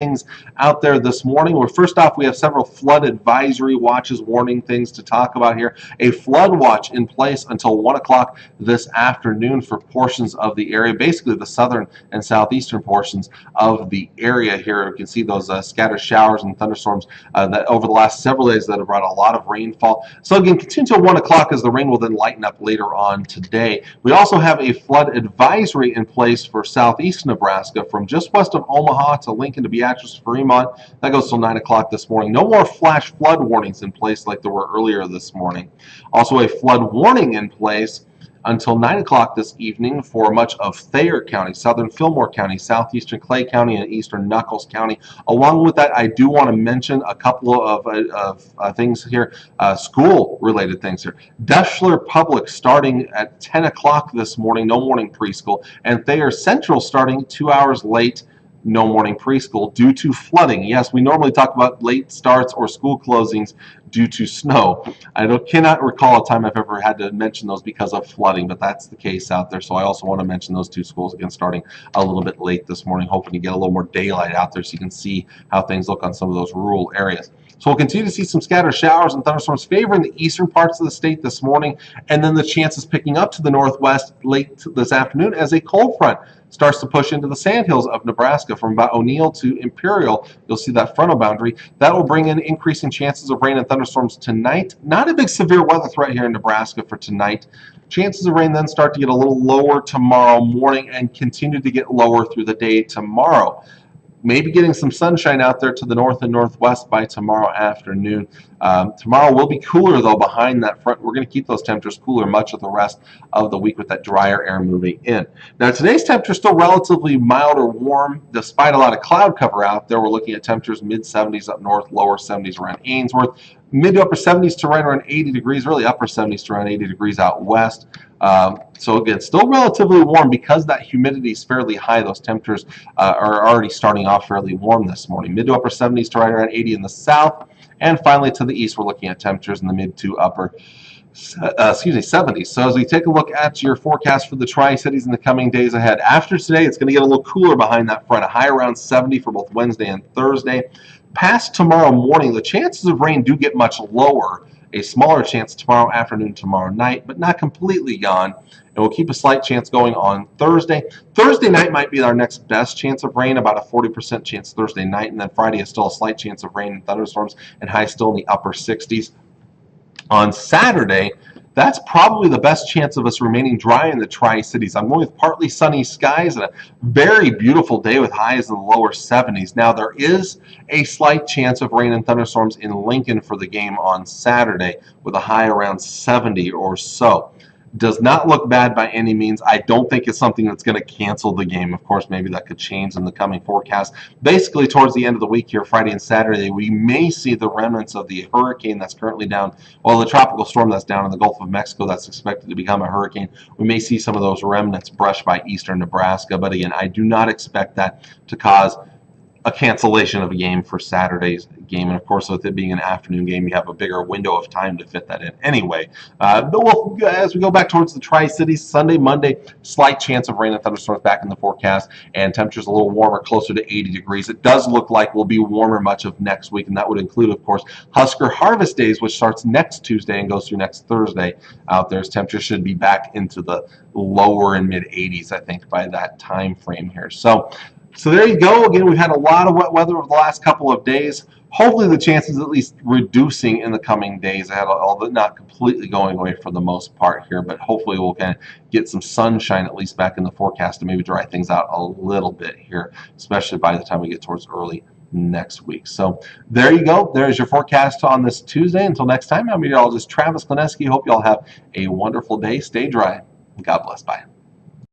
things out there this morning. Well, first off, we have several flood advisory watches, warning things to talk about here. A flood watch in place until 1 o'clock this afternoon for portions of the area, basically the southern and southeastern portions of the area here. You can see those scattered showers and thunderstorms that over the last several days that have brought a lot of rainfall. So again, continue until 1 o'clock as the rain will then lighten up later on today. We also have a flood advisory in place for southeast Nebraska from just west of Omaha to Lincoln to Beatrice, Fremont. That goes till 9 o'clock this morning. No more flash flood warnings in place like there were earlier this morning. Also a flood warning in place until 9 o'clock this evening for much of Thayer County, southern Fillmore County, southeastern Clay County, and eastern Nuckolls County. Along with that, I do want to mention a couple of things here, school-related things here. Deschler Public starting at 10 o'clock this morning, no morning preschool, and Thayer Central starting 2 hours late, no morning preschool due to flooding. Yes, we normally talk about late starts or school closings due to snow. I cannot recall a time I've ever had to mention those because of flooding, but that's the case out there. So I also want to mention those two schools again starting a little bit late this morning, hoping to get a little more daylight out there so you can see how things look on some of those rural areas. So we'll continue to see some scattered showers and thunderstorms favoring the eastern parts of the state this morning, and then the chances picking up to the northwest late this afternoon as a cold front starts to push into the sandhills of Nebraska from about O'Neill to Imperial. You'll see that frontal boundary. That will bring in increasing chances of rain and thunderstorms tonight. Not a big severe weather threat here in Nebraska for tonight. Chances of rain then start to get a little lower tomorrow morning and continue to get lower through the day tomorrow. Maybe getting some sunshine out there to the north and northwest by tomorrow afternoon. Tomorrow will be cooler, though, behind that front. We're going to keep those temperatures cooler much of the rest of the week with that drier air moving in. Now, today's temperature is still relatively mild or warm, despite a lot of cloud cover out there. We're looking at temperatures mid-70s up north, lower 70s around Ainsworth, mid to upper 70s to right around 80 degrees, really upper 70s to around 80 degrees out west. So again, still relatively warm because that humidity is fairly high. Those temperatures are already starting off fairly warm this morning. Mid to upper 70s to right around 80 in the south. And finally to the east, we're looking at temperatures in the mid to upper 70s. So as we take a look at your forecast for the Tri-Cities in the coming days ahead, after today, it's going to get a little cooler behind that front, a high around 70 for both Wednesday and Thursday. Past tomorrow morning, the chances of rain do get much lower. A smaller chance tomorrow afternoon, tomorrow night, but not completely gone. And we'll keep a slight chance going on Thursday. Thursday night might be our next best chance of rain, about a 40% chance Thursday night, and then Friday is still a slight chance of rain and thunderstorms, and high still in the upper 60s. On Saturday, that's probably the best chance of us remaining dry in the Tri-Cities. I'm going with partly sunny skies and a very beautiful day with highs in the lower 70s. Now, there is a slight chance of rain and thunderstorms in Lincoln for the game on Saturday with a high around 70 or so. Does not look bad by any means. I don't think it's something that's going to cancel the game. Of course, maybe that could change in the coming forecast. Basically, towards the end of the week here, Friday and Saturday, we may see the remnants of the hurricane that's currently down, well, the tropical storm that's down in the Gulf of Mexico that's expected to become a hurricane. We may see some of those remnants brush by eastern Nebraska. But again, I do not expect that to cause a cancellation of a game for Saturday's game. And of course, with it being an afternoon game, you have a bigger window of time to fit that in anyway. But as we go back towards the Tri-Cities, Sunday, Monday, slight chance of rain and thunderstorms back in the forecast, and temperatures a little warmer, closer to 80 degrees. It does look like we'll be warmer much of next week, and that would include, of course, Husker Harvest Days, which starts next Tuesday and goes through next Thursday out there. Temperatures should be back into the lower and mid 80s, I think, by that time frame here. So there you go. Again, we've had a lot of wet weather over the last couple of days. Hopefully the chances at least reducing in the coming days ahead, although not completely going away for the most part here, but hopefully we'll kind of get some sunshine at least back in the forecast to maybe dry things out a little bit here, especially by the time we get towards early next week. So there you go. There's your forecast on this Tuesday. Until next time, I'm meteorologist Travis Kleneski. Hope you all have a wonderful day. Stay dry. God bless. Bye.